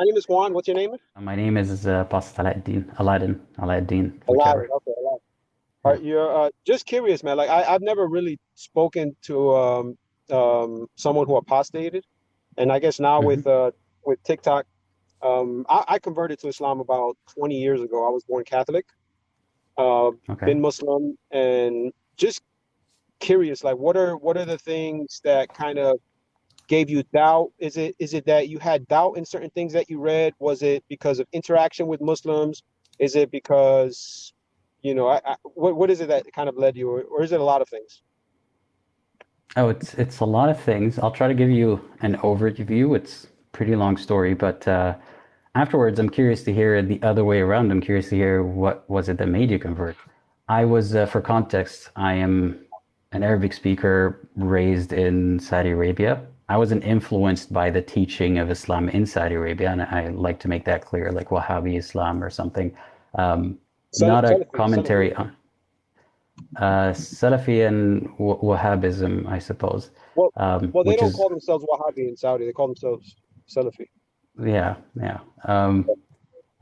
my name is Juan. What's your name? My name is Apostate Aladdin, Aladdin. whichever. Okay, Aladdin. All Yeah. right, you're just curious, man. Like I've never really spoken to someone who apostated, and I guess now Hmm. with TikTok, I converted to Islam about 20 years ago. I was born Catholic, Okay. been Muslim, and just curious, like what are the things that kind of gave you doubt? Is it that you had doubt in certain things that you read? Was it because of interaction with Muslims? Is it because, what is it that kind of led you, or is it a lot of things? Oh, it's a lot of things. I'll try to give you an overview. It's a pretty long story, but afterwards, I'm curious to hear the other way around. I'm curious to hear what was it that made you convert. I was, for context, I am an Arabic speaker raised in Saudi Arabia. I wasn't influenced by the teaching of Islam in Saudi Arabia, and I like to make that clear, like Wahhabi Islam or something. Not a Salafi. commentary on Salafi and Wahhabism, I suppose, Well, they which don't is, call themselves Wahhabi in Saudi. They call themselves Salafi. yeah, yeah.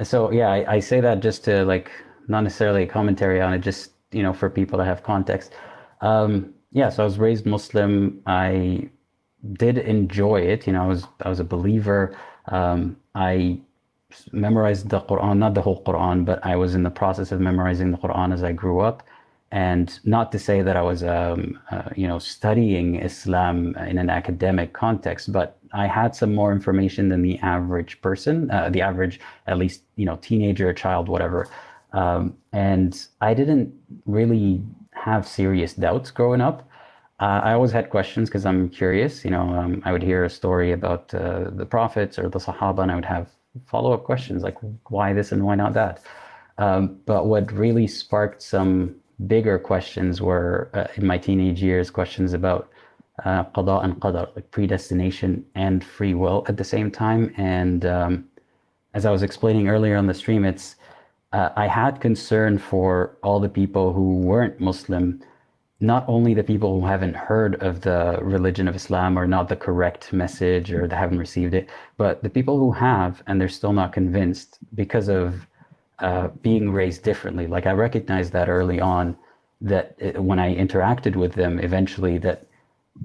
So yeah, I say that just to like not necessarily a commentary on it, just for people to have context. Yeah, so I was raised Muslim. I did enjoy it. I was a believer. I memorized the Quran, not the whole Quran, but I was in the process of memorizing the Quran as I grew up. And not to say that I was, studying Islam in an academic context, but I had some more information than the average person, the average, at least, teenager, child, whatever. And I didn't really have serious doubts growing up. I always had questions because I'm curious. I would hear a story about the prophets or the Sahaba, and I would have follow-up questions like, why this and why not that? But what really sparked some bigger questions were, in my teenage years, questions about qada and qadar, like predestination and free will at the same time. And as I was explaining earlier on the stream, I had concern for all the people who weren't Muslim, not only the people who haven't heard of the religion of Islam or not the correct message or they haven't received it, but the people who have and they're still not convinced because of being raised differently. Like I recognized that early on, that when I interacted with them, eventually that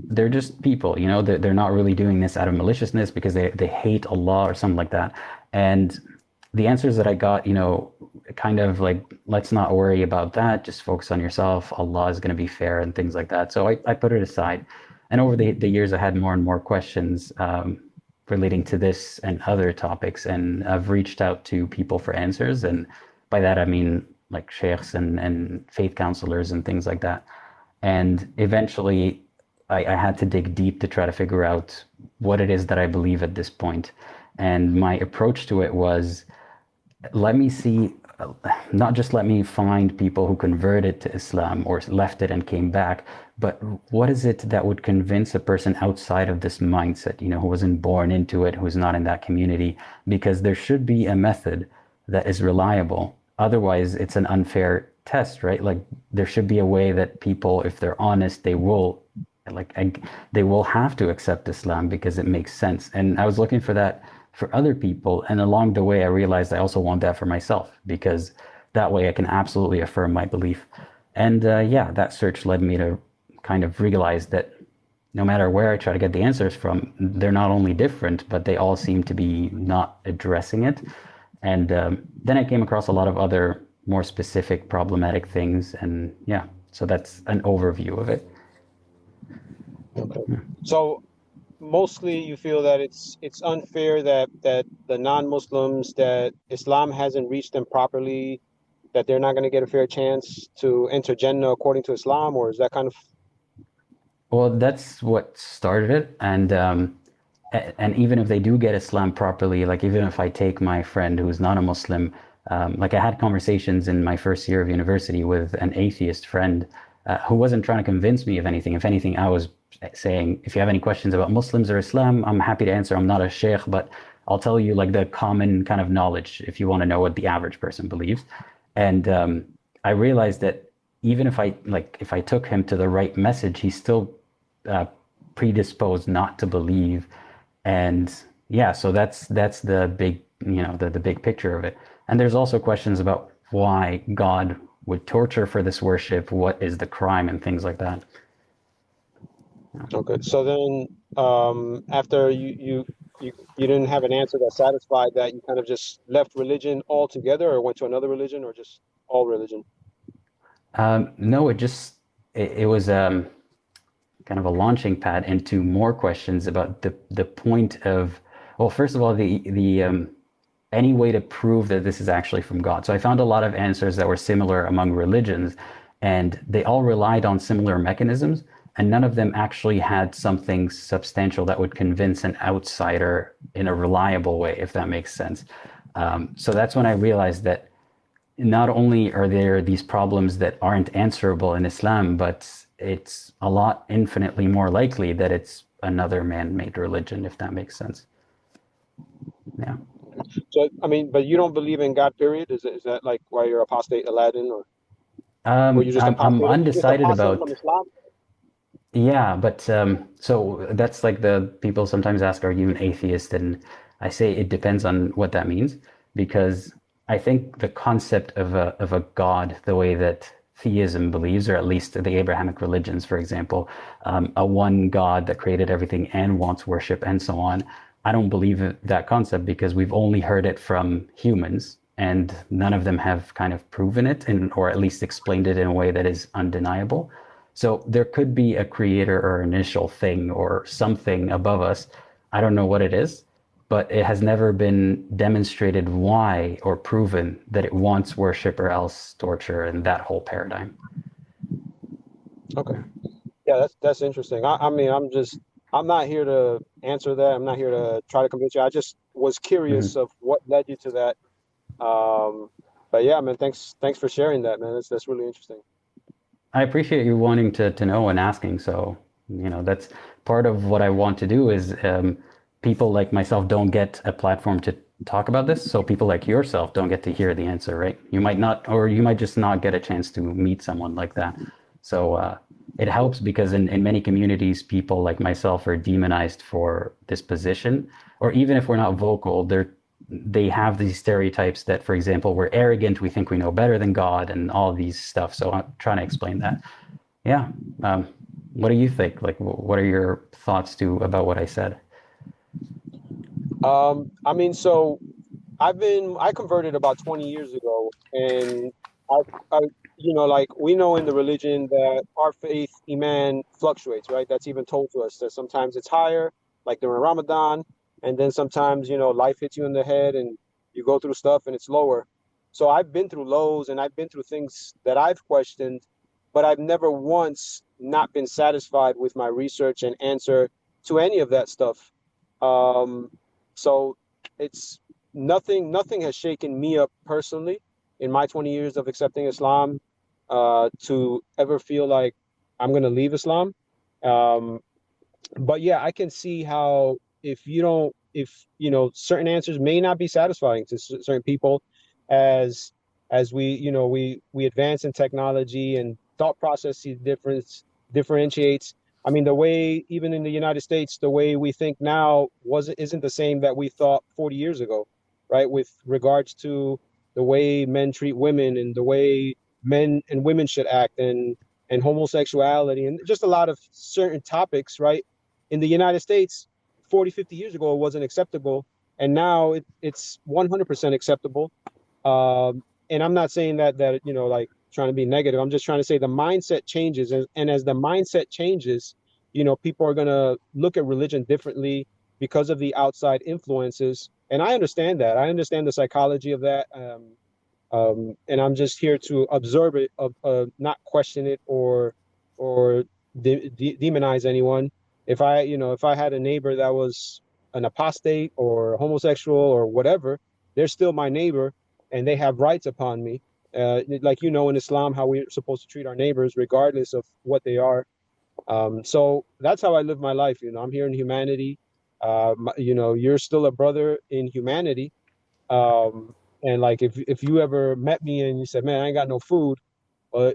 they're just people, they're not really doing this out of maliciousness because they hate Allah or something like that. And the answers that I got, kind of like, let's not worry about that. Just focus on yourself. Allah is going to be fair and things like that. So I put it aside. And over the years, I had more and more questions relating to this and other topics. And I've reached out to people for answers. And by that, I mean like sheikhs and faith counselors and things like that. And eventually, I had to dig deep to try to figure out what it is that I believe at this point. And my approach to it was, let me see, not just let me find people who converted to Islam or left it and came back, but what is it that would convince a person outside of this mindset, who wasn't born into it, who's not in that community? Because there should be a method that is reliable. Otherwise, it's an unfair test, right? Like there should be a way that people, if they're honest, they will have to accept Islam because it makes sense. And I was looking for that for other people. And along the way, I realized I also want that for myself because that way I can absolutely affirm my belief. And yeah, that search led me to kind of realize that no matter where I try to get the answers from, they're not only different, but they all seem to be not addressing it. And then I came across a lot of other more specific problematic things. And yeah, so that's an overview of it. Okay. So mostly you feel that it's unfair that the non-Muslims, that Islam hasn't reached them properly, that they're not going to get a fair chance to enter Jannah according to Islam, or is that kind of Well, that's what started it. And even if they do get Islam properly, like even if I take my friend who's not a Muslim, like I had conversations in my first year of university with an atheist friend who wasn't trying to convince me of anything. If anything, I was saying, if you have any questions about Muslims or Islam, I'm happy to answer. I'm not a sheikh, but I'll tell you like the common kind of knowledge if you want to know what the average person believes. And I realized that even if I took him to the right message, he's still uh, predisposed not to believe. And yeah, so that's the big the big picture of it. And there's also questions about why God would torture for this worship, what is the crime, and things like that. Okay. So then, after you didn't have an answer that satisfied that, you kind of just left religion altogether, or went to another religion, or just all religion? No, it was kind of a launching pad into more questions about the point of, well, first of all, the any way to prove that this is actually from God. So I found a lot of answers that were similar among religions, and they all relied on similar mechanisms, and none of them actually had something substantial that would convince an outsider in a reliable way, if that makes sense. So that's when I realized that not only are there these problems that aren't answerable in Islam, but it's a lot infinitely more likely that it's another man-made religion, if that makes sense. Yeah. So, I mean, but you don't believe in God, period? Is that like why you're apostate Aladdin, or you just I'm apostate? You just undecided apostate from about, Islam? yeah, but so that's like the people sometimes ask, are you an atheist? And I say it depends on what that means, because I think the concept of a God, the way that theism believes, or at least the Abrahamic religions, for example, a one God that created everything and wants worship and so on. I don't believe that concept because we've only heard it from humans, and none of them have kind of proven it, or at least explained it in a way that is undeniable. So there could be a creator or initial thing or something above us. I don't know what it is, but it has never been demonstrated why or proven that it wants worship or else torture and that whole paradigm. Okay. Yeah, that's interesting. I mean, I'm not here to answer that. I'm not here to try to convince you. I just was curious Mhm. of what led you to that. But yeah, man, thanks for sharing that, man. That's really interesting. I appreciate you wanting to know and asking. So, that's part of what I want to do is people like myself don't get a platform to talk about this. So people like yourself don't get to hear the answer, right? You might not, or you might just not get a chance to meet someone like that. So it helps because in many communities, people like myself are demonized for this position, or even if we're not vocal, they have these stereotypes that, for example, we're arrogant, we think we know better than God, and all these stuff. So I'm trying to explain that. Yeah. Um, what do you think? Like, what are your thoughts to about what I said? I mean, so I converted about 20 years ago, and I, I, like we know in the religion that our faith, iman, fluctuates, right? That's even told to us that sometimes it's higher, like during Ramadan, and then sometimes, life hits you in the head and you go through stuff and it's lower. So I've been through lows and I've been through things that I've questioned, but I've never once not been satisfied with my research and answer to any of that stuff. Um, so it's nothing has shaken me up personally in my 20 years of accepting Islam, to ever feel like I'm going to leave Islam. Um, but yeah, I can see how if you don't, if certain answers may not be satisfying to certain people, as we we advance in technology and thought processes differentiates. I mean, the way even in the United States, the way we think now isn't the same that we thought 40 years ago, right? With regards to the way men treat women and the way men and women should act, and homosexuality and just a lot of certain topics, right? In the United States, 40, 50 years ago, it wasn't acceptable. And now it's 100% acceptable. And I'm not saying that, like trying to be negative. I'm just trying to say the mindset changes. And as the mindset changes, people are going to look at religion differently because of the outside influences. And I understand that. I understand the psychology of that. And I'm just here to observe it, not question it or demonize anyone. If I had a neighbor that was an apostate or homosexual or whatever, they're still my neighbor, and they have rights upon me. Like in Islam, how we're supposed to treat our neighbors regardless of what they are. So that's how I live my life. I'm here in humanity. You're still a brother in humanity. Um, and like if you ever met me and you said, "Man, I ain't got no food,"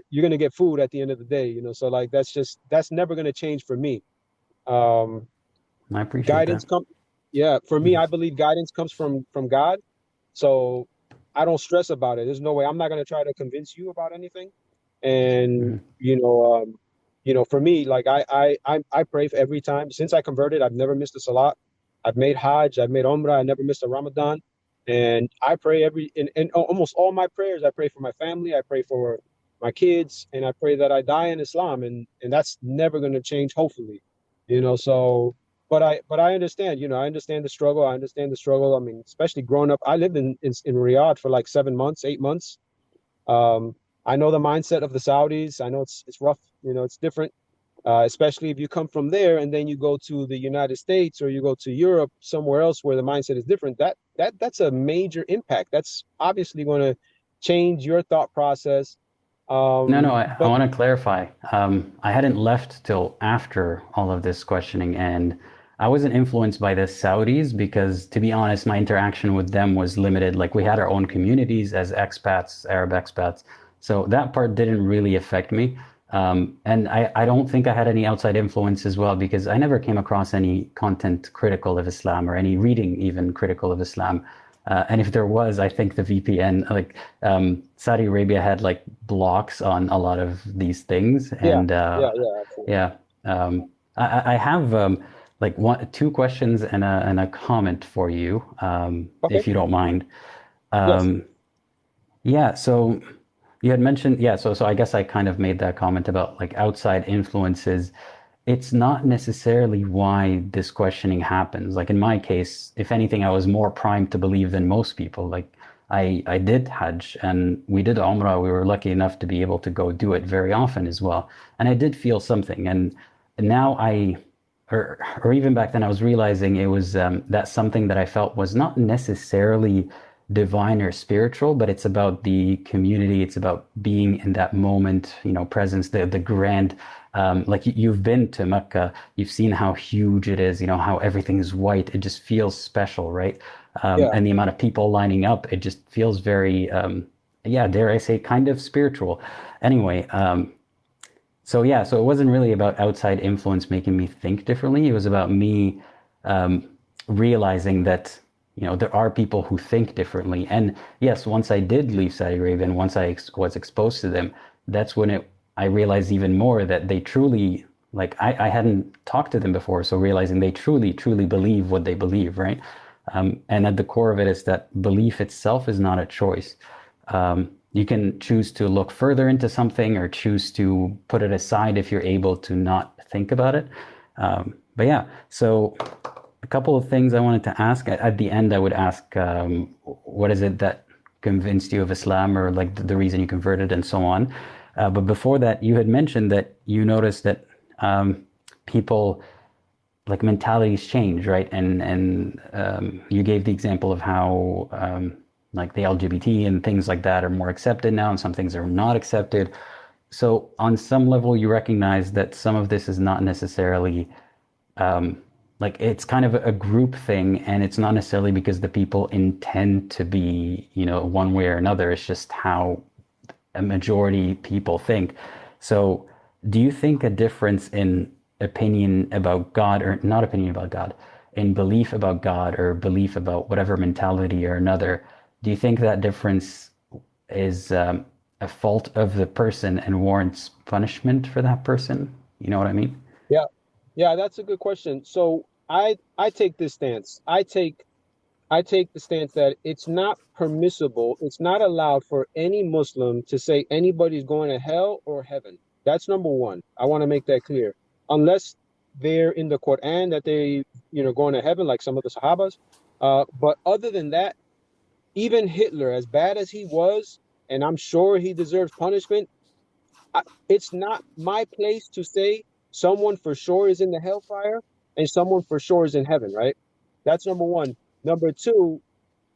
you're gonna get food at the end of the day, So like that's never gonna change for me. Um, I appreciate that. guidance come, yeah, for me, Mhm. I believe guidance comes from God. So I don't stress about it. There's no way. I'm not going to try to convince you about anything. And Mhm. for me, like I pray for every time since I converted. I've never missed a salat. I've made Hajj. I've made Umrah. I never missed a Ramadan. And I pray in almost all my prayers. I pray for my family. I pray for my kids, and I pray that I die in Islam. And that's never going to change. Hopefully, So, but I understand. I understand the struggle. I understand the struggle. I mean, especially growing up. I lived in Riyadh for like 7 months, 8 months. Um, I know the mindset of the Saudis. I know it's rough. It's different, especially if you come from there and then you go to the United States or you go to Europe, somewhere else where the mindset is different. That's a major impact. That's obviously going to change your thought process. No, I But want to clarify. I hadn't left till after all of this questioning, and I wasn't influenced by the Saudis because, to be honest, my interaction with them was limited. Like, we had our own communities as expats, Arab expats, so that part didn't really affect me. And I don't think I had any outside influence as well because I never came across any content critical of Islam or any reading even critical of Islam. And if there was, I think the VPN, like Saudi Arabia had like blocks on a lot of these things. yeah, And yeah, absolutely. yeah, I have like two questions and a comment for you, Okay. if you don't mind. Yes. Um, yeah, so you had mentioned, yeah, so I guess I kind of made that comment about like outside influences. It's not necessarily why this questioning happens. Like in my case, if anything, I was more primed to believe than most people. Like I did Hajj and we did Umrah. We were lucky enough to be able to go do it very often as well. And I did feel something. And now or even back then, I was realizing it was that something that I felt was not necessarily divine or spiritual, but it's about the community. It's about being in that moment, presence, the grand. Like you've been to Mecca, you've seen how huge it is, how everything is white. It just feels special, right? Yeah. And the amount of people lining up, it just feels very, yeah, dare I say, kind of spiritual. Anyway, so yeah, so it wasn't really about outside influence making me think differently. It was about me um, realizing that there are people who think differently. And yes, once I did leave Saudi Arabia and once was exposed to them, that's when I realized even more that they truly, like I hadn't talked to them before, so realizing they truly, truly believe what they believe, right? And at the core of it is that belief itself is not a choice. You can choose to look further into something or choose to put it aside if you're able to not think about it. But yeah, so a couple of things I wanted to ask. At the end, I would ask, what is it that convinced you of Islam or like the reason you converted and so on. But before that, you had mentioned that you noticed that people like mentalities change, right? And you gave the example of how like the LGBT and things like that are more accepted now, and some things are not accepted. So on some level, you recognize that some of this is not necessarily like it's kind of a group thing, and it's not necessarily because the people intend to be, one way or another. It's just how a majority people think. So, do you think a difference in opinion about God, or not opinion about God, in belief about God or belief about whatever mentality or another, do you think that difference is a fault of the person and warrants punishment for that person? You know what I mean? Yeah. Yeah, that's a good question. So I take this stance. I take the stance that it's not permissible, it's not allowed for any Muslim to say anybody's going to hell or heaven. That's number one. I want to make that clear. Unless they're in the Quran that they, going to heaven, like some of the Sahabas. But other than that, even Hitler, as bad as he was, and I'm sure he deserves punishment, it's not my place to say someone for sure is in the hellfire and someone for sure is in heaven, right? That's number one. Number two,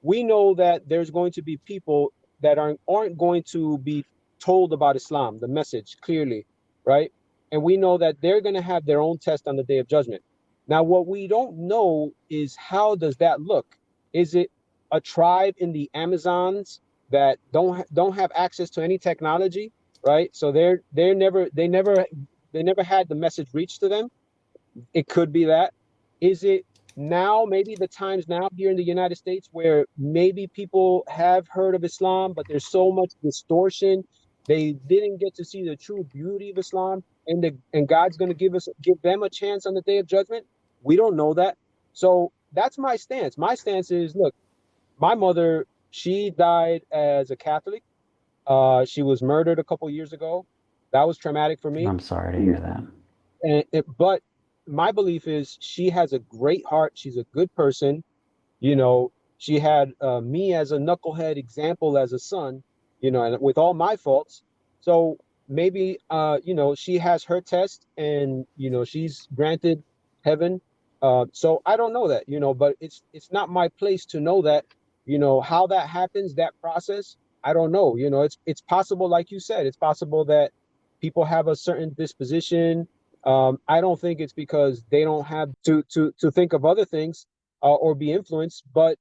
we know that there's going to be people that aren't going to be told about Islam, the message clearly, right? And we know that they're going to have their own test on the day of judgment. Now, what we don't know is how does that look? Is it a tribe in the Amazons that don't have access to any technology, right? So they never had the message reach to them. It could be that. Is it now, maybe the times now here in the United States where maybe people have heard of Islam, but there's so much distortion. They didn't get to see the true beauty of Islam, and God's going to give them a chance on the day of judgment. We don't know that. So that's my stance. My stance is, look, my mother, she died as a Catholic. She was murdered a couple years ago. That was traumatic for me. I'm sorry to hear that. But my belief is she has a great heart. She's a good person. You know, she had me as a knucklehead example as a son, you know, and with all my faults. So maybe, she has her test and, she's granted heaven. So I don't know that, but it's not my place to know that, how that happens, that process. I don't know, it's possible, like you said, it's possible that people have a certain disposition. I don't think it's because they don't have to think of other things or be influenced, but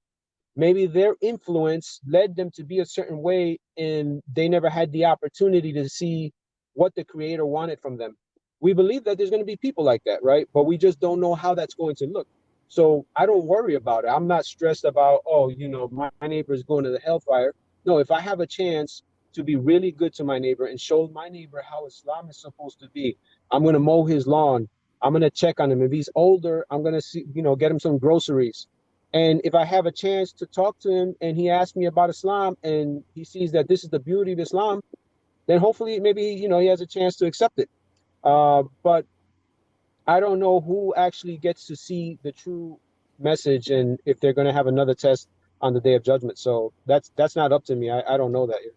maybe their influence led them to be a certain way and they never had the opportunity to see what the creator wanted from them. We believe that there's going to be people like that, right? But we just don't know how that's going to look. So I don't worry about it. I'm not stressed about, oh, my neighbor is going to the hellfire. No, if I have a chance to be really good to my neighbor and show my neighbor how Islam is supposed to be, I'm going to mow his lawn. I'm going to check on him. If he's older, I'm going to see, get him some groceries. And if I have a chance to talk to him and he asks me about Islam and he sees that this is the beauty of Islam, then hopefully maybe, he has a chance to accept it. But I don't know who actually gets to see the true message and if they're going to have another test on the day of judgment. So that's not up to me. I don't know that yet.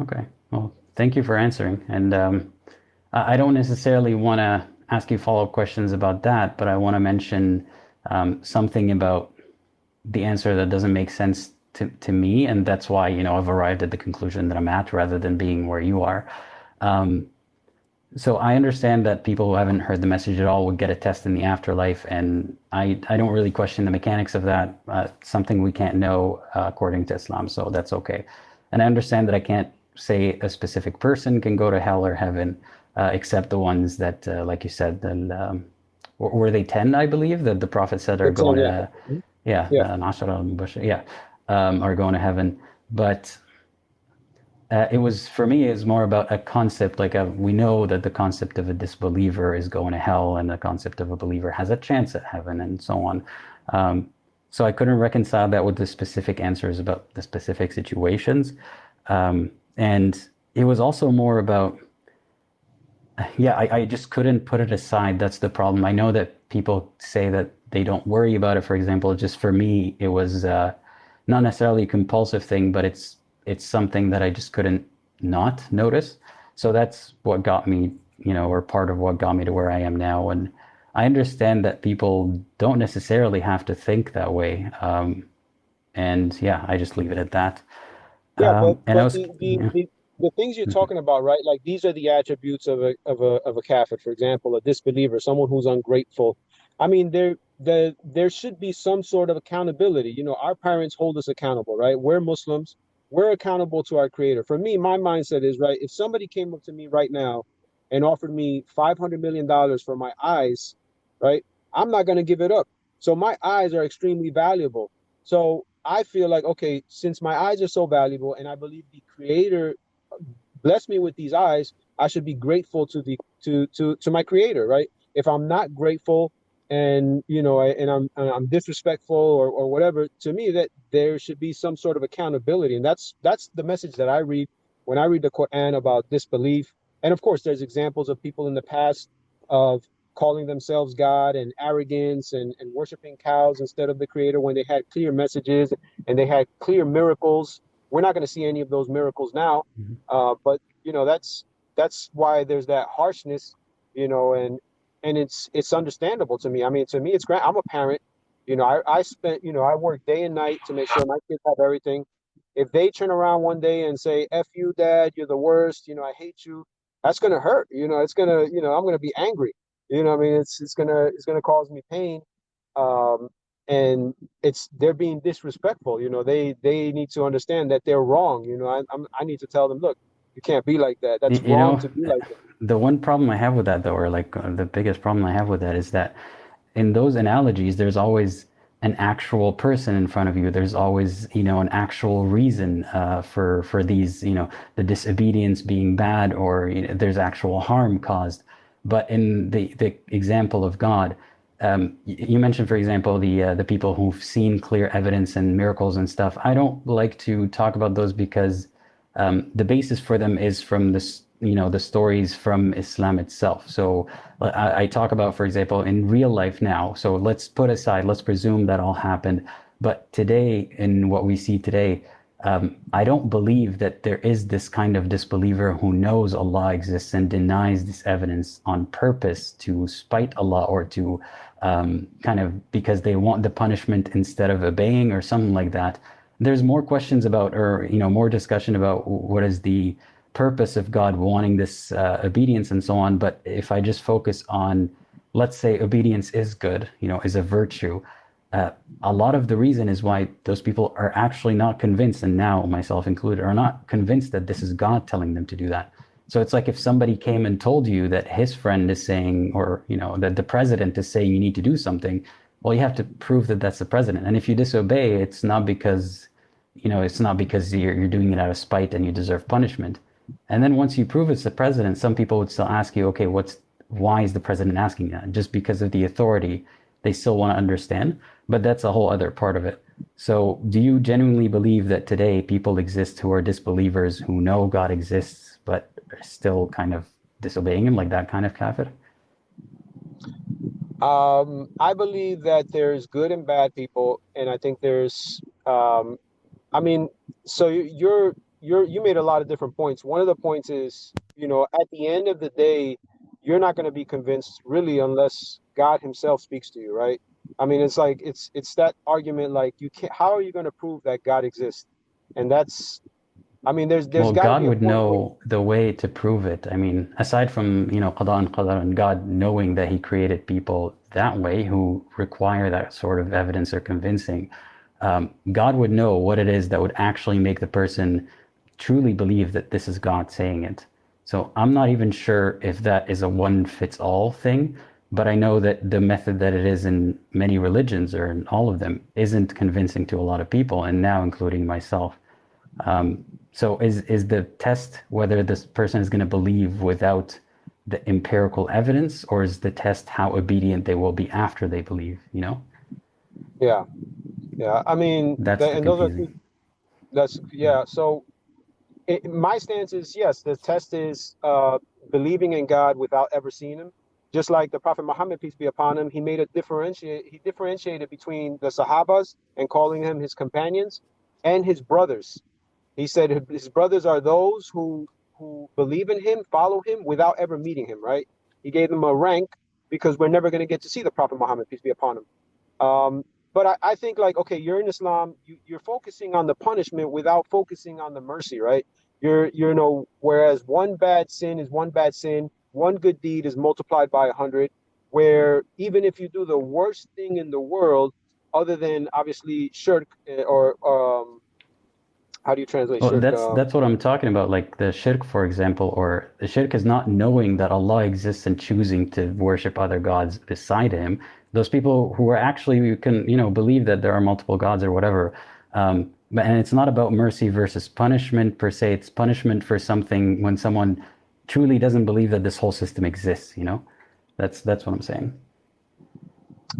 Okay. Well, thank you for answering. And I don't necessarily want to ask you follow-up questions about that, but I want to mention something about the answer that doesn't make sense to me, and that's why, I've arrived at the conclusion that I'm at rather than being where you are. So I understand that people who haven't heard the message at all would get a test in the afterlife, and I don't really question the mechanics of that. Something we can't know according to Islam, so that's okay. And I understand that I can't say a specific person can go to hell or heaven, except the ones that, like you said, were they 10, I believe, that the Prophet said are going to, Yeah. are going to heaven. But it was, for me, it's more about a concept, like we know that the concept of a disbeliever is going to hell and the concept of a believer has a chance at heaven and so on. So I couldn't reconcile that with the specific answers about the specific situations. And it was also more about, I just couldn't put it aside. That's the problem. I know that people say that they don't worry about it, for example. Just for me, it was not necessarily a compulsive thing, but it's something that I just couldn't not notice. So that's what got me, or part of what got me to where I am now. And I understand that people don't necessarily have to think that way. And yeah, I just leave it at that. Yeah, but And I but was, the, the the the things you're talking about, right? Like these are the attributes of a kafir, for example, a disbeliever, someone who's ungrateful. I mean, there should be some sort of accountability. Our parents hold us accountable, right? We're Muslims. We're accountable to our creator. For me, my mindset is, right, if somebody came up to me right now and offered me $500 million for my eyes, right? I'm not going to give it up. So my eyes are extremely valuable. So I feel like, okay, since my eyes are so valuable and I believe the creator blessed me with these eyes, I should be grateful to my creator, right? If I'm not grateful and I'm disrespectful or whatever, to me that there should be some sort of accountability. And that's the message that I read when I read the Quran about disbelief. And of course there's examples of people in the past of calling themselves God and arrogance and worshiping cows instead of the creator when they had clear messages and they had clear miracles. We're not going to see any of those miracles now. But that's why there's that harshness, and it's understandable to me. I mean, to me, it's great. I'm a parent. I spent, I work day and night to make sure my kids have everything. If they turn around one day and say, "F you, Dad, you're the worst," I hate you, that's gonna hurt. It's gonna, I'm gonna be angry. I mean, it's gonna cause me pain. And they're being disrespectful. They need to understand that they're wrong. I need to tell them, look, you can't be like that. That's you wrong know, to be like that. the one problem I have with that, though, or like the biggest problem I have with that is that in those analogies, there's always an actual person in front of you. There's always, an actual reason for these, the disobedience being bad, or there's actual harm caused. But in the example of God, you mentioned, for example, the people who've seen clear evidence and miracles and stuff. I don't like to talk about those because the basis for them is from this, the stories from Islam itself. So I talk about, for example, in real life now. So let's put aside, let's presume that all happened. But today, in what we see today, I don't believe that there is this kind of disbeliever who knows Allah exists and denies this evidence on purpose to spite Allah, or to kind of because they want the punishment instead of obeying or something like that. There's more questions about, or more discussion about what is the purpose of God wanting this obedience and so on. But if I just focus on, let's say obedience is good, is a virtue, a lot of the reason is why those people are actually not convinced, and now myself included, are not convinced that this is God telling them to do that. So it's like if somebody came and told you that his friend is saying, or that the president is saying you need to do something, well, you have to prove that that's the president. And if you disobey, it's not because you're doing it out of spite and you deserve punishment. And then once you prove it's the president, some people would still ask you, okay, why is the president asking that? Just because of the authority, they still want to understand. But that's a whole other part of it. So do you genuinely believe that today people exist who are disbelievers, who know God exists, but are still kind of disobeying him, like that kind of kafir? I believe that there's good and bad people, and I think there's I mean, so you made a lot of different points. One of the points is, at the end of the day, you're not going to be convinced really unless God himself speaks to you, right? I mean, it's like it's that argument, like, you can't, how are you going to prove that God exists? And that's, I mean, there's Well, got to God be a would point where, know the way to prove it. I mean, aside from, qada and qadar, and God knowing that he created people that way who require that sort of evidence or convincing, God would know what it is that would actually make the person truly believe that this is God saying it. So I'm not even sure if that is a one fits all thing, but I know that the method that it is in many religions, or in all of them, isn't convincing to a lot of people, and now including myself. So is the test whether this person is going to believe without the empirical evidence, or is the test how obedient they will be after they believe, yeah, yeah. I mean, That's the and those are confusing. two, that's, yeah. So my stance is, yes, the test is believing in God without ever seeing him. Just like the Prophet Muhammad, peace be upon him, he differentiated between the Sahabas and calling them his companions, and his brothers. He said his brothers are those who believe in him, follow him without ever meeting him, right? He gave them a rank because we're never going to get to see the Prophet Muhammad, peace be upon him. But I think, like, okay, you're in Islam, you're focusing on the punishment without focusing on the mercy, right? Whereas one bad sin is one bad sin, one good deed is multiplied by 100, where even if you do the worst thing in the world, other than obviously shirk, or how do you translate Well, shirk? that's what I'm talking about. Like the shirk, for example, or the shirk is not knowing that Allah exists and choosing to worship other gods beside him. Those people who are actually, you can, believe that there are multiple gods or whatever. And it's not about mercy versus punishment per se. It's punishment for something when someone truly doesn't believe that this whole system exists. That's what I'm saying.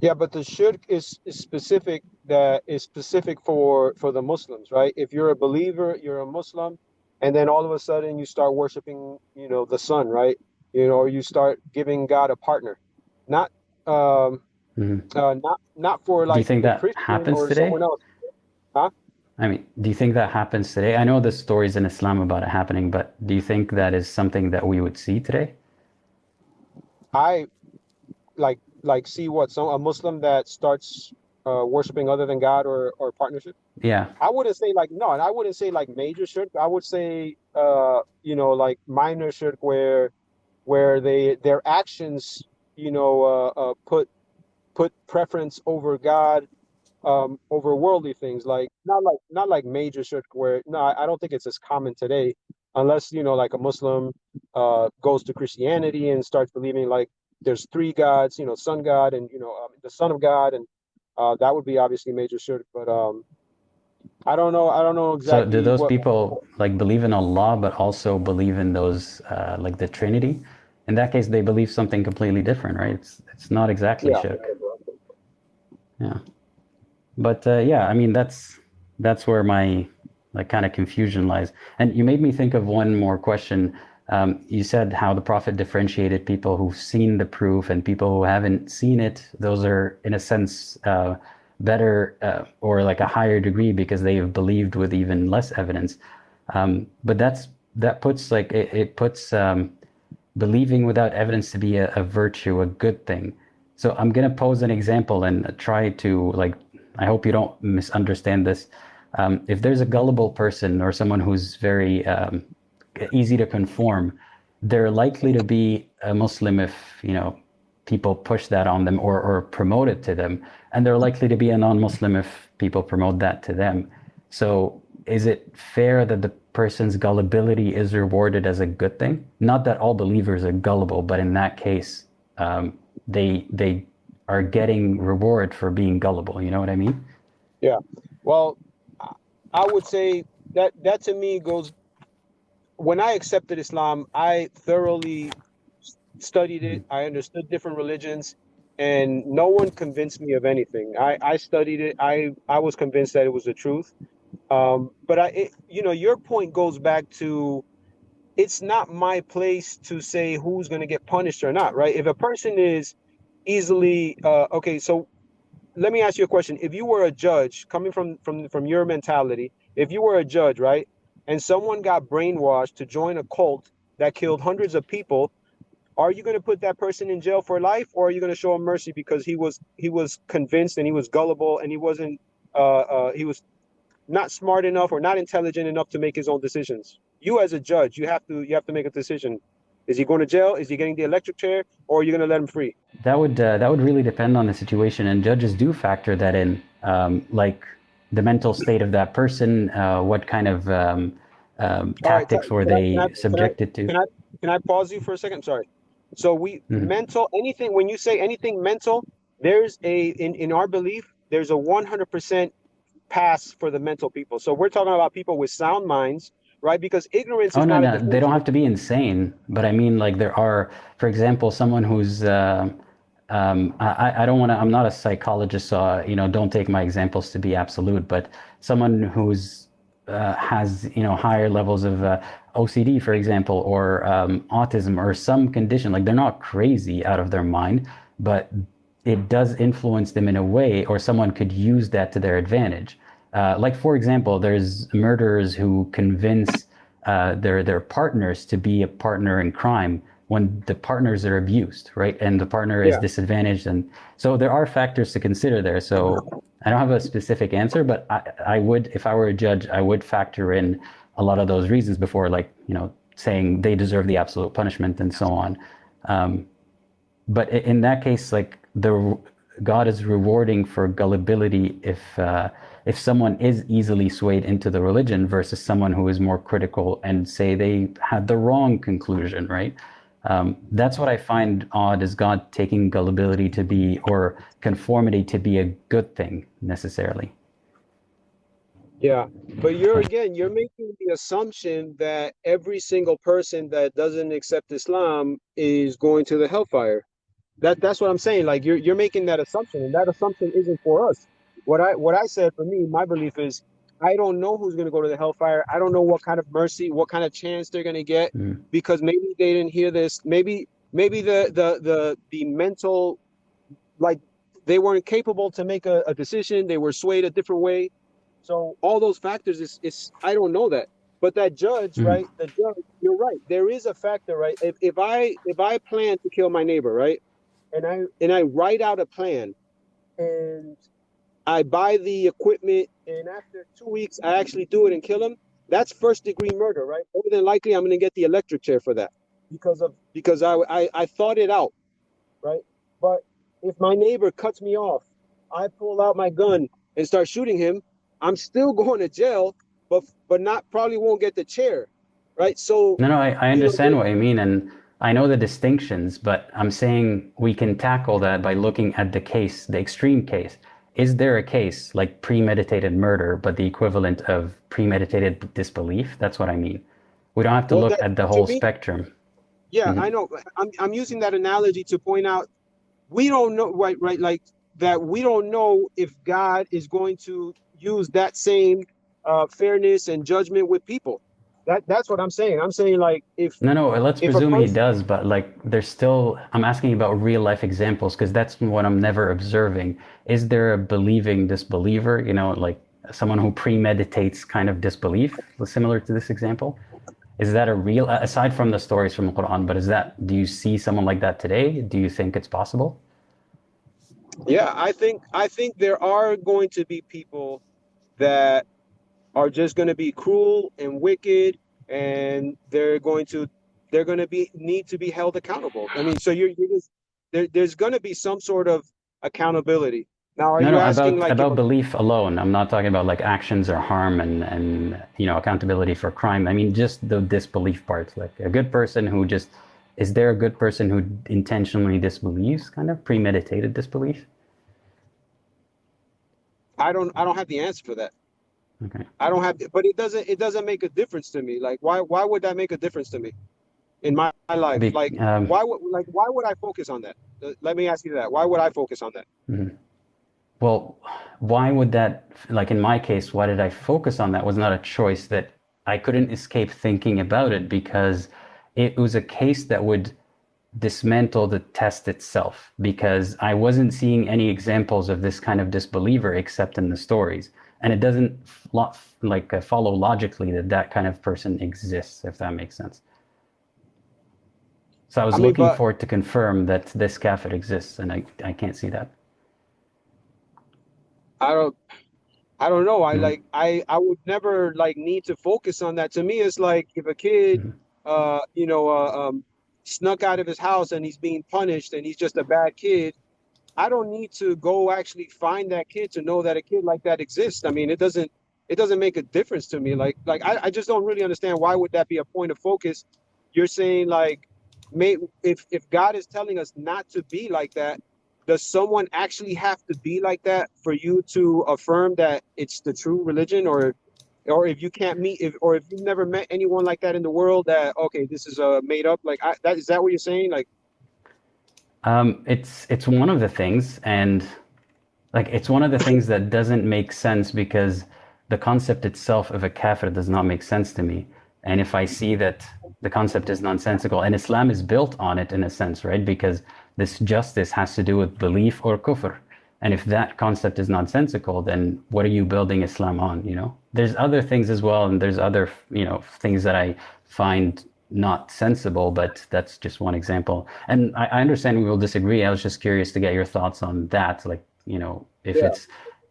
Yeah, but the shirk is specific, that is specific for the Muslims, right? If you're a believer, you're a Muslim, and then all of a sudden you start worshiping, the sun, right? Or you start giving God a partner, not um Mhm. not for Do you like think the that Christian happens or someone today? else, huh? I mean, do you think that happens today? I know there's stories in Islam about it happening, but do you think that is something that we would see today? I like see what, some a Muslim that starts worshiping other than God, or partnership. Yeah. I wouldn't say like, no, and I wouldn't say like major shirk. I would say like minor shirk, where their actions, put preference over God, over worldly things. Like, not like major shirk, where, no, I don't think it's as common today, unless like a Muslim goes to Christianity and starts believing, like, there's three gods, sun god, and the son of God, and that would be obviously major shirk. But I don't know So do exactly those what. people like believe in Allah, but also believe in those like the Trinity? In that case, they believe something completely different, right? It's not exactly Yeah. shirk. Yeah. But yeah, I mean that's where my like kind of confusion lies. And you made me think of one more question. You said how the Prophet differentiated people who've seen the proof and people who haven't seen it. Those are, in a sense, better or like a higher degree because they have believed with even less evidence. But that puts like it puts believing without evidence to be a virtue, a good thing. So I'm going to pose an example and try to like, I hope you don't misunderstand this. If there's a gullible person or someone who's very easy to conform, they're likely to be a Muslim if, people push that on them or promote it to them. And they're likely to be a non-Muslim if people promote that to them. So is it fair that the person's gullibility is rewarded as a good thing? Not that all believers are gullible, but in that case, they are getting reward for being gullible. You know what I mean? Yeah. Well, I would say that to me goes, when I accepted Islam, I thoroughly studied it. I understood different religions, and no one convinced me of anything. I studied it. I was convinced that it was the truth. But your point goes back to, it's not my place to say who's going to get punished or not, right? If a person is easily okay, so let me ask you a question. If you were a judge, coming from your mentality, if you were a judge, right, and someone got brainwashed to join a cult that killed hundreds of people, are you going to put that person in jail for life, or are you going to show him mercy because he was convinced and he was gullible and he was not smart enough or not intelligent enough to make his own decisions? You as a judge, you have to make a decision. Is he going to jail? Is he getting the electric chair, or are you going to let him free? That would really depend on the situation, and judges do factor that in, like the mental state of that person, what kind of All right, tactics were can I can I they can I subjected to. can I can I pause you for a second? Sorry. So we Mhm. mental anything when you say anything mental, there's in our belief, there's a 100% pass for the mental people. So we're talking about people with sound minds, right? Because ignorance Oh is no, not a no, they don't have definition. to be insane, but I mean, like there are, for example, someone who's I don't want to. I'm not a psychologist, so don't take my examples to be absolute. But someone who's has higher levels of OCD, for example, or autism, or some condition, like they're not crazy out of their mind, but it does influence them in a way, or someone could use that to their advantage. Like for example, there's murderers who convince their partners to be a partner in crime when the partners are abused, right? And the partner is Yeah. disadvantaged. And so there are factors to consider there. So I don't have a specific answer, but I would, if I were a judge, I would factor in a lot of those reasons before, like, saying they deserve the absolute punishment and so on. But in that case, like the God is rewarding for gullibility if someone is easily swayed into the religion versus someone who is more critical and say they had the wrong conclusion, right? That's what I find odd, is God taking gullibility to be, or conformity to be, a good thing necessarily. Yeah. But you're making the assumption that every single person that doesn't accept Islam is going to the hellfire. That's what I'm saying. Like you're making that assumption, and that assumption isn't for us. What I said, for me, my belief is, I don't know who's going to go to the hellfire. I don't know what kind of mercy, what kind of chance they're going to get, Mm. because maybe they didn't hear this. Maybe the mental, like, they weren't capable to make a decision. They were swayed a different way. So all those factors is I don't know that. But that judge, Mm. right? The judge, you're right. There is a factor, right? If I plan to kill my neighbor, right? And I write out a plan, and I buy the equipment, and after 2 weeks I actually do it and kill him. That's first degree murder, right? More than likely I'm gonna get the electric chair for that, because I thought it out, right? But if my neighbor cuts me off, I pull out my gun and start shooting him, I'm still going to jail, but not, probably won't get the chair, right? So No, no, I you know understand what you mean. And I know the distinctions, but I'm saying we can tackle that by looking at the case, the extreme case. Is there a case like premeditated murder, but the equivalent of premeditated disbelief? That's what I mean. We don't have to Well, look that at the to whole me, spectrum. yeah, Hmm. I know. I'm using that analogy to point out we don't know, right, like that we don't know if God is going to use that same fairness and judgment with people. That's what I'm saying. I'm saying like No, no, let's if a presume he person, does, but like there's still, I'm asking about real life examples because that's what I'm never observing. Is there a believing disbeliever, like someone who premeditates kind of disbelief, similar to this example? Is that a real, aside from the stories from the Quran, but do you see someone like that today? Do you think it's possible? yeah, I think there are going to be people that are just going to be cruel and wicked, and they're going to be need to be held accountable. I mean, so you're just there's going to be some sort of accountability. Now, are No, you no, asking about like if about belief alone. I'm not talking about like actions or harm and accountability for crime. I mean just the disbelief part. Like a good person who just is there a good person who intentionally disbelieves, kind of premeditated disbelief? I don't have the answer for that. Okay. I don't have, but it doesn't make a difference to me. Like why would that make a difference to me in my life? Be, Like why would I focus on that? Let me ask you that. Why would I focus on that? mhm. Well, why would that, like in my case, why did I focus on that was not a choice that I couldn't escape thinking about it because it was a case that would dismantle the test itself because I wasn't seeing any examples of this kind of disbeliever except in the stories. And it doesn't follow logically that that kind of person exists, if that makes sense. So I I was mean, looking but for it to confirm that this kafir exists, and I can't see that. I don't I don't know. I Mhm. like I would never like need to focus on that. To me, it's like if a kid, Mhm. uh, you know, uh, um, snuck out of his house and he's being punished and he's just a bad kid. I don't need to go actually find that kid to know that a kid like that exists. I mean, it doesn't make a difference to me. Like I just don't really understand why would that be a point of focus. You're saying like may if God is telling us not to be like that, does someone actually have to be like that for you to affirm that it's the true religion? Or if you can't meet if or if you've never met anyone like that in the world, that okay, this is made up, like that is that what you're saying? Like It's one of the things, and like it's one of the things that doesn't make sense because the concept itself of a kafir does not make sense to me. And if I see that the concept is nonsensical, and Islam is built on it in a sense, right? Because this justice has to do with belief or kufr. And if that concept is nonsensical, then what are you building Islam on, There's other things as well, and there's other, things that I find not sensible, but that's just one example. And I understand we will disagree. I was just curious to get your thoughts on that. Like, yeah.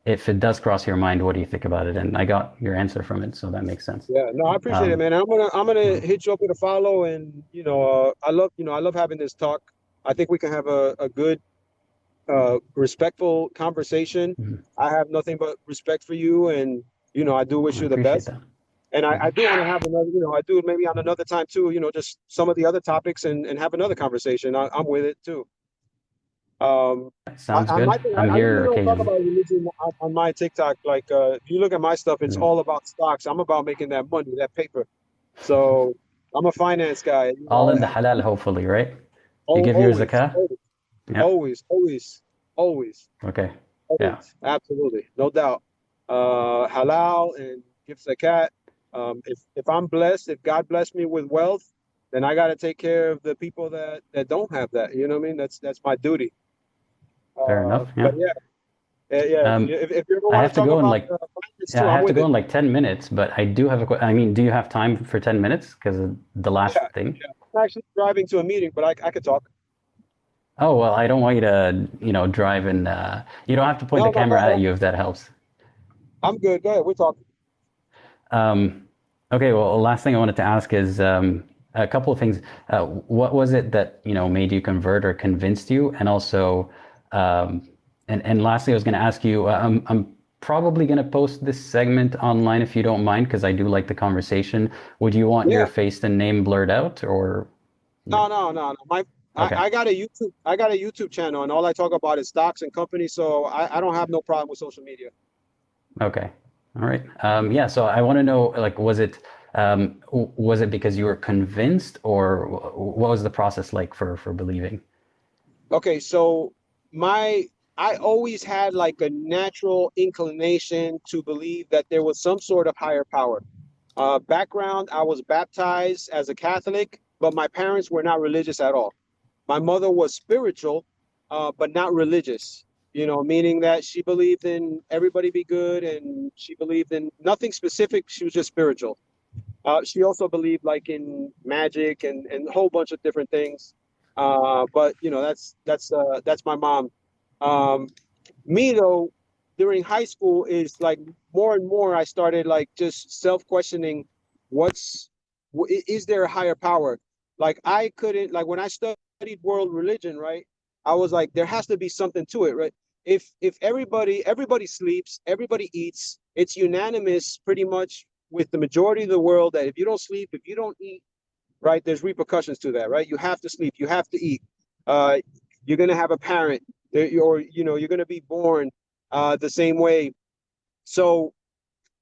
if it does cross your mind, what do you think about it? And I got your answer from it, so that makes sense. Yeah, no, I appreciate it, Um, man. I'm gonna mhm. hit you up with a follow, and I love having this talk. I think we can have a good, respectful conversation. Mhm. I have nothing but respect for you, and I do wish I you the appreciate best. that. And I Mhm. do want to have another, I do maybe on another time too. Just some of the other topics, and have another conversation. I'm with it too. Um, Sounds on my good. thing, I'm I really here don't talk occasionally. about religion on my TikTok. Like, if you look at my stuff, it's Mhm. all about stocks. I'm about making that money, that paper. So I'm a finance guy. All in the halal, hopefully, right? You give your Always, zakah? always, Yeah. always, always, always, Okay. Yeah. always. Absolutely, no doubt. Halal and give zakat. If I'm blessed, if God blessed me with wealth, then I got to take care of the people that don't have that. You know what I mean? That's my duty. Fair enough. But Yeah. yeah, yeah. Um, If you ever I want to have to talk go in about like finance Yeah, too, I I'm have to with go it. in like 10 minutes, but I do have I mean, do you have time for 10 minutes? Because the last Yeah, thing. yeah. I'm actually driving to a meeting, but I could talk. Oh, well, I don't want you to, drive and you don't have to point the No, no, camera at no. you if that helps. I'm good. Go ahead. We're talking. Um, okay, well, last thing I wanted to ask is a couple of things. What was it that, made you convert or convinced you? And also, um, and lastly, I was going to ask you, I'm probably going to post this segment online if you don't mind, because I do like the conversation. Would you want your Yeah. face and name blurred out or? Yeah. No. Okay. I got a YouTube channel, and all I talk about is stocks and companies. So I don't have no problem with social media. Okay. All right. Yeah. So I want to know, like, was it because you were convinced, or what was the process like for believing? Okay, so my I always had like a natural inclination to believe that there was some sort of higher power. Background, I was baptized as a Catholic, but my parents were not religious at all. My mother was spiritual, but not religious, meaning that she believed in everybody be good and she believed in nothing specific. She was just spiritual. She also believed like in magic and a whole bunch of different things. But that's my mom. Um, Me though, during high school is like more and more I started like just self-questioning what's is there a higher power? Like I couldn't like when I studied world religion, right? I was like there has to be something to it, right? If everybody sleeps, everybody eats, it's unanimous pretty much with the majority of the world that if you don't sleep, if you don't eat, right, there's repercussions to that, right? You have to sleep, you have to eat. Uh, you're gonna have a parent, or you're gonna be born the same way. So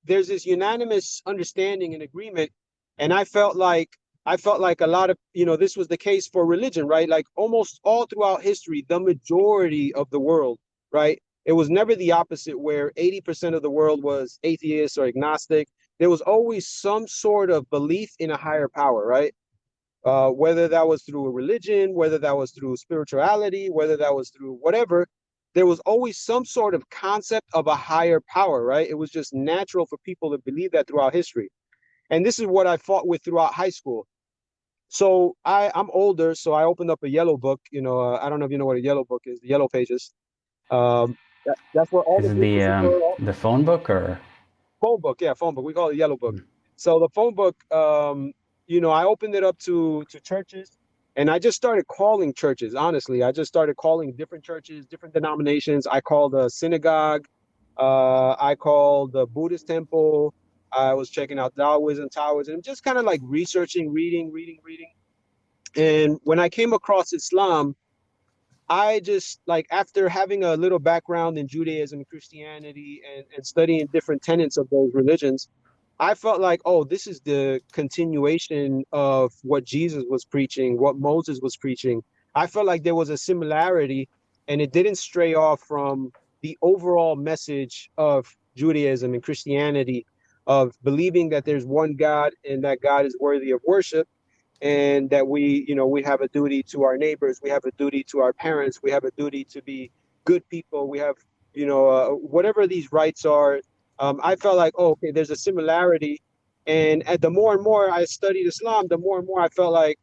there's this unanimous understanding and agreement, and I felt like a lot of this was the case for religion, right? Like almost all throughout history, the majority of the world, right? It was never the opposite where 80% of the world was atheist or agnostic. There was always some sort of belief in a higher power, right? Whether that was through a religion, whether that was through spirituality, whether that was through whatever, there was always some sort of concept of a higher power, right? It was just natural for people to believe that throughout history. And this is what I fought with throughout high school. So I'm older, so I opened up a yellow book. I don't know if you know what a yellow book is, the yellow pages. That's where all Is the it businesses were. the phone book or? Phone book, yeah, phone book. We call it yellow book. So the phone book, I opened it up to churches, and I just started calling churches. Honestly, I just started calling different churches, different denominations. I called a synagogue. I called the Buddhist temple. I was checking out Taoism, and just kind of like researching, reading. And when I came across Islam, I just like after having a little background in Judaism, Christianity, and studying different tenets of those religions, I felt like, oh, this is the continuation of what Jesus was preaching, what Moses was preaching. I felt like there was a similarity and it didn't stray off from the overall message of Judaism and Christianity of believing that there's one God and that God is worthy of worship and that we have a duty to our neighbors, we have a duty to our parents, we have a duty to be good people, we have whatever these rights are. I felt like, oh, okay, there's a similarity, and the more and more I studied Islam, the more and more I felt like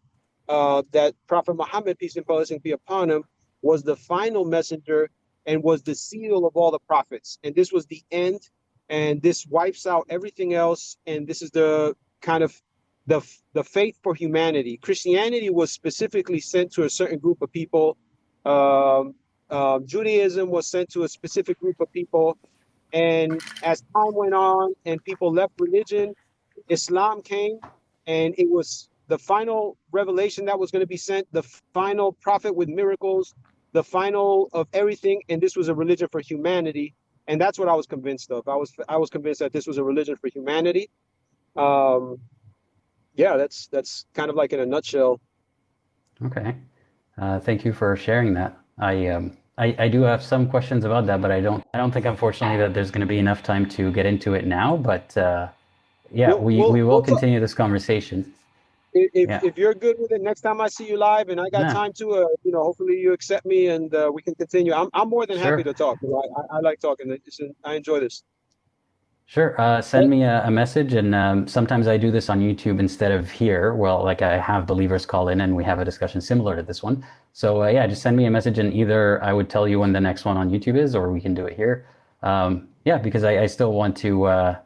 that Prophet Muhammad, peace and blessings be upon him, was the final messenger and was the seal of all the prophets, and this was the end, and this wipes out everything else, and this is the kind of the faith for humanity. Christianity was specifically sent to a certain group of people. Um, Judaism was sent to a specific group of people. And as time went on and people left religion, Islam came, and it was the final revelation that was going to be sent, the final prophet with miracles, the final of everything. And this was a religion for humanity. And that's what I was convinced of. I was convinced that this was a religion for humanity. Um, yeah, that's kind of like in a nutshell. Okay. Thank you for sharing that. I do have some questions about that, but I don't think unfortunately that there's going to be enough time to get into it now. But yeah, We'll we we'll will we'll talk continue this conversation. if Yeah. if you're good with it. Next time I see you live, and I got Yeah. time to, hopefully you accept me, and we can continue. I'm more than happy Sure. to talk. I like talking. I enjoy this. Sure. Send me a message, and sometimes I do this on YouTube instead of here. Well, like I have believers call in, and we have a discussion similar to this one. So yeah, just send me a message, and either I would tell you when the next one on YouTube is, or we can do it here. Yeah, because I still want to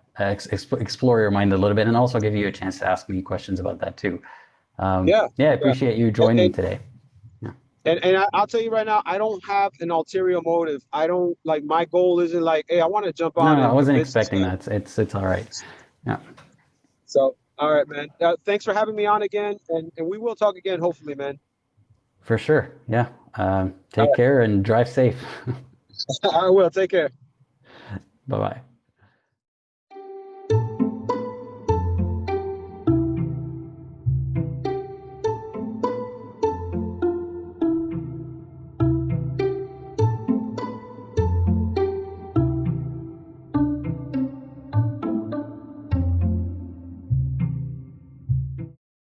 explore your mind a little bit, and also give you a chance to ask me questions about that too. Yeah, Yeah, I yeah. appreciate you And joining and today. Yeah. I'll tell you right now, I don't have an ulterior motive. I don't like my goal isn't like, hey, I want to jump No, on no, I and wasn't convince this expecting guy. that. It's all right. Yeah. So All right, man. Thanks for having me on again, and we will talk again, hopefully, man. For sure. Yeah. All Take care and drive safe. right. I will. Take care. Bye bye.